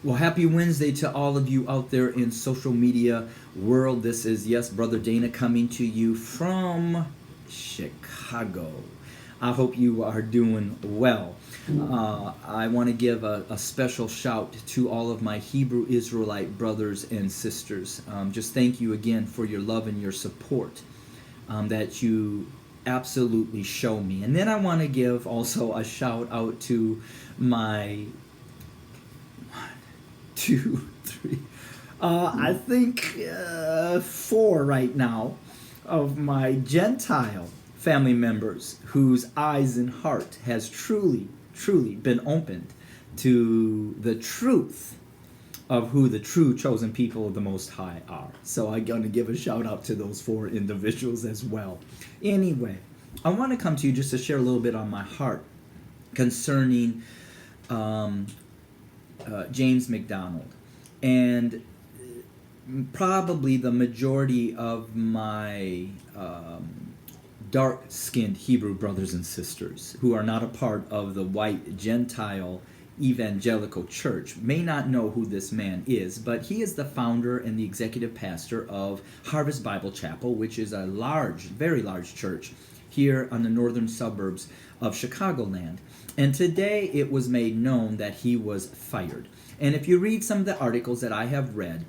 Well, happy Wednesday to all of you out there in social media world. This is, yes, Brother Dana coming to you from Chicago. I hope you are doing well. I want to give a special shout to all of my Hebrew Israelite brothers and sisters. Just thank you again for your love and your support that you absolutely show me. And then I want to give also a shout out to my 2, 3, I think 4 right now of my Gentile family members whose eyes and heart has truly been opened to the truth of who the true chosen people of the Most High are. So I'm going to give a shout out to those 4 individuals as well. Anyway, I want to come to you just to share a little bit on my heart concerning James McDonald. And probably the majority of my dark-skinned Hebrew brothers and sisters who are not a part of the white Gentile evangelical church may not know who this man is, but he is the founder and the executive pastor of Harvest Bible Chapel, which is a large, very large church here on the northern suburbs of Chicagoland. And today it was made known that he was fired. And if you read some of the articles that I have read,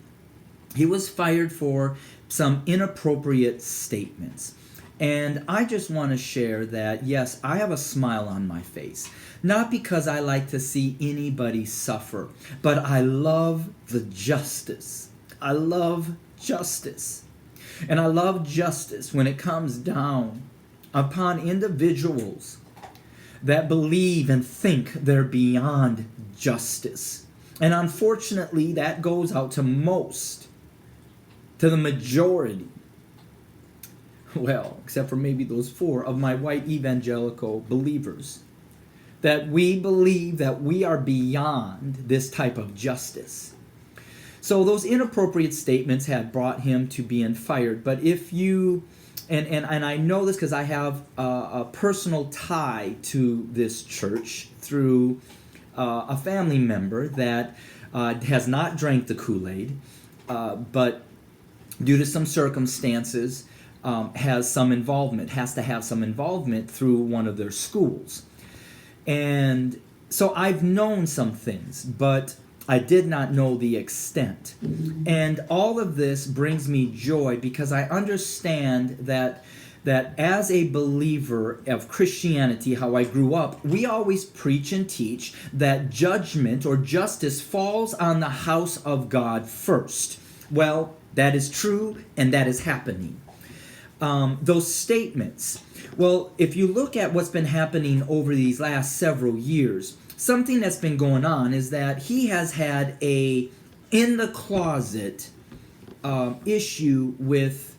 he was fired for some inappropriate statements. And I just want to share that, yes, I have a smile on my face. Not because I like to see anybody suffer, but I love the justice. I love justice. And I love justice when it comes down upon individuals that believe and think they're beyond justice. And unfortunately, that goes out to the majority, well, except for maybe those 4 of my white evangelical believers, that we believe that we are beyond this type of justice. So those inappropriate statements had brought him to being fired. But if you, and I know this because I have a personal tie to this church through a family member that has not drank the Kool-Aid, but due to some circumstances, has to have some involvement through one of their schools. And so I've known some things, but I did not know the extent. And all of this brings me joy because I understand that as a believer of Christianity, how I grew up, we always preach and teach that judgment or justice falls on the house of God first. Well, that is true, and that is happening. Those statements, well, if you look at what's been happening over these last several years, something that's been going on is that he has had a in the closet issue with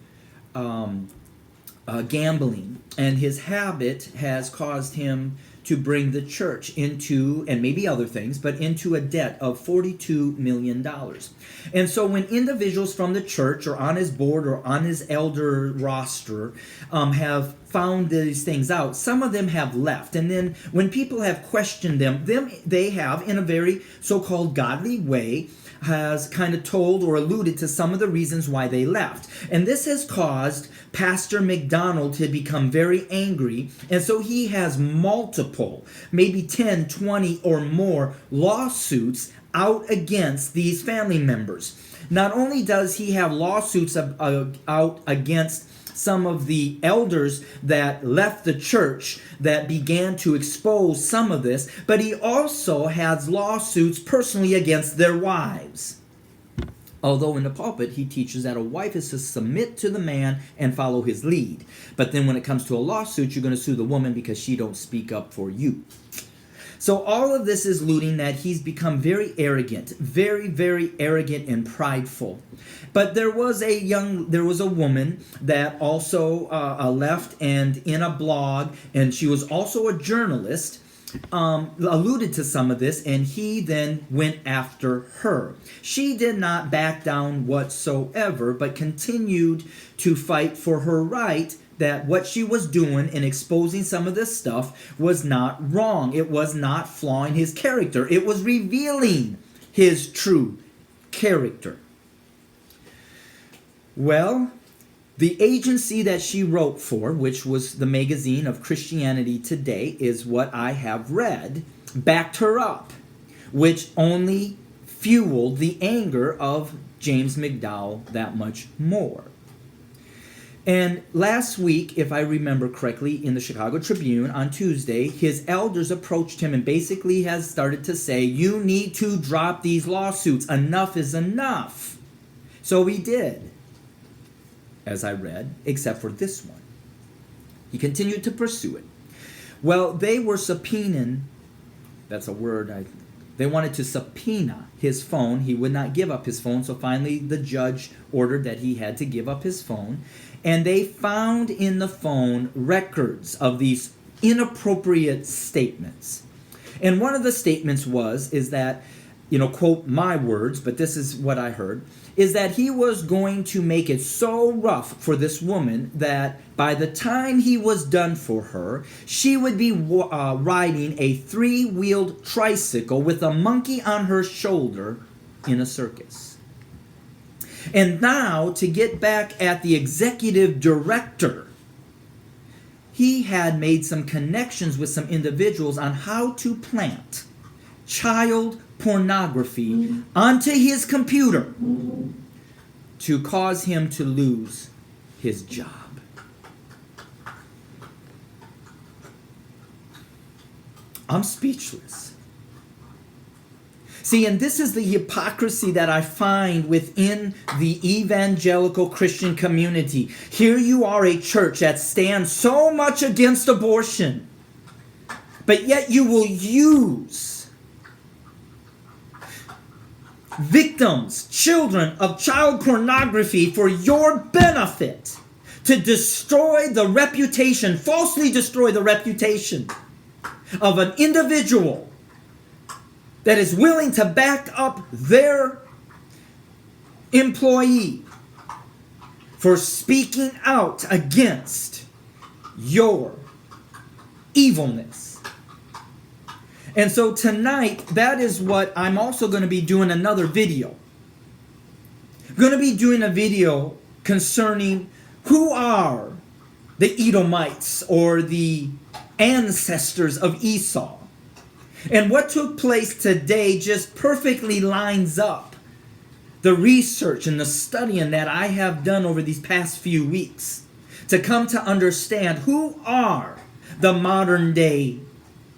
gambling, and his habit has caused him to bring the church into, and maybe other things, but into a debt of $42 million. And so when individuals from the church or on his board or on his elder roster have found these things out, some of them have left. And then when people have questioned them, they have, in a very so-called godly way, has kind of told or alluded to some of the reasons why they left. And this has caused Pastor McDonald to become very angry. And so he has multiple, maybe 10, 20 or more lawsuits out against these family members. Not only does he have lawsuits out against some of the elders that left the church that began to expose some of this, but he also has lawsuits personally against their wives. Although in the pulpit he teaches that a wife is to submit to the man and follow his lead. But then when it comes to a lawsuit, you're going to sue the woman because she don't speak up for you. So all of this is alluding that he's become very arrogant, very, very arrogant and prideful. But there was a woman that also left, and in a blog, and she was also a journalist, alluded to some of this, and he then went after her. She did not back down whatsoever, but continued to fight for her right, that what she was doing in exposing some of this stuff was not wrong. It was not flawing his character. It was revealing his true character? Well, the agency that she wrote for, which was the magazine of Christianity Today, is what I have read, backed her up, which only fueled the anger of James McDowell that much more. And last week, if I remember correctly, in the Chicago Tribune on Tuesday, his elders approached him and basically has started to say, you need to drop these lawsuits. Enough is enough. So he did, as I read, except for this one. He continued to pursue it. Well, they were subpoenaing, that's a word, they wanted to subpoena his phone. He would not give up his phone, so finally the judge ordered that he had to give up his phone. And they found in the phone records of these inappropriate statements. And one of the statements is that, quote my words, but this is what I heard, is that he was going to make it so rough for this woman that by the time he was done for her, she would be riding a 3-wheeled tricycle with a monkey on her shoulder in a circus. And now, to get back at the executive director, he had made some connections with some individuals on how to plant child pornography onto his computer to cause him to lose his job. I'm speechless. See, and this is the hypocrisy that I find within the evangelical Christian community. Here you are, a church that stands so much against abortion, but yet you will use victims, children of child pornography for your benefit to destroy the reputation, falsely destroy the reputation of an individual that is willing to back up their employee for speaking out against your evilness. And so tonight, that is what I'm also going to be doing another video. I'm going to be doing a video concerning who are the Edomites or the ancestors of Esau. And what took place today just perfectly lines up the research and the studying that I have done over these past few weeks to come to understand who are the modern day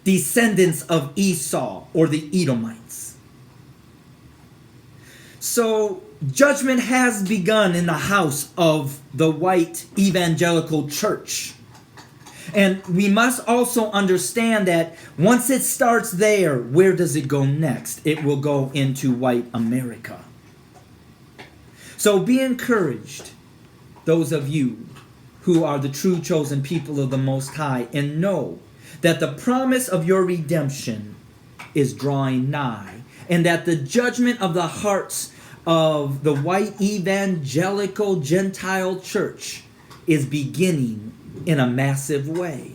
descendants of Esau or the Edomites. So judgment has begun in the house of the white evangelical church. And we must also understand that once it starts there, where does it go next? It will go into white America. So be encouraged, those of you who are the true chosen people of the Most High, and know that the promise of your redemption is drawing nigh, and that the judgment of the hearts of the white evangelical Gentile church is beginning in a massive way.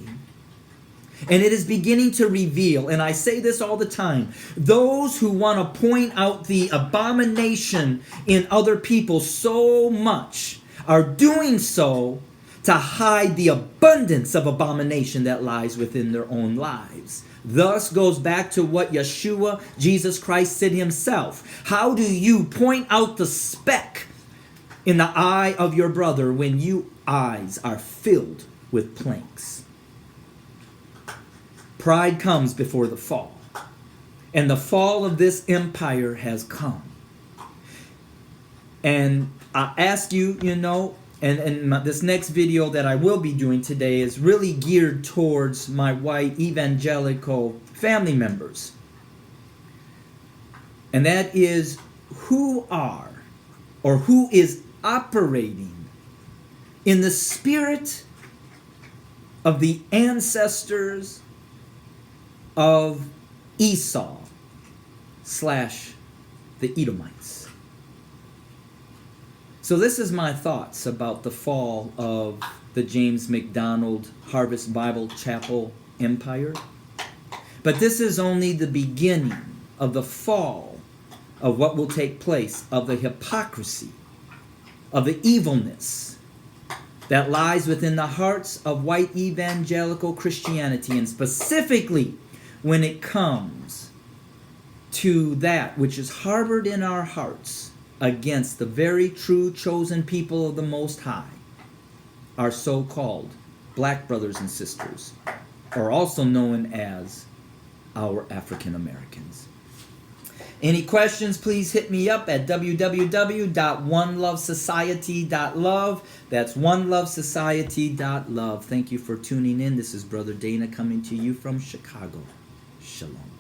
And it is beginning to reveal, and I say this all the time, those who want to point out the abomination in other people so much are doing so to hide the abundance of abomination that lies within their own lives. Thus goes back to what Yeshua, Jesus Christ, said himself. How do you point out the speck in the eye of your brother when your eyes are filled with planks? Pride comes before the fall. And the fall of this empire has come. And I ask you, this next video that I will be doing today is really geared towards my white evangelical family members. And that is who is operating in the spirit of the ancestors of Esau / the Edomites. So this is my thoughts about the fall of the James McDonald Harvest Bible Chapel empire. But this is only the beginning of the fall of what will take place, of the hypocrisy, of the evilness that lies within the hearts of white evangelical Christianity, and specifically when it comes to that which is harbored in our hearts against the very true chosen people of the Most High, our so-called black brothers and sisters, or also known as our African Americans. Any questions, please hit me up at www.onelovesociety.love. That's onelovesociety.love. Thank you for tuning in. This is Brother Dana coming to you from Chicago. Shalom.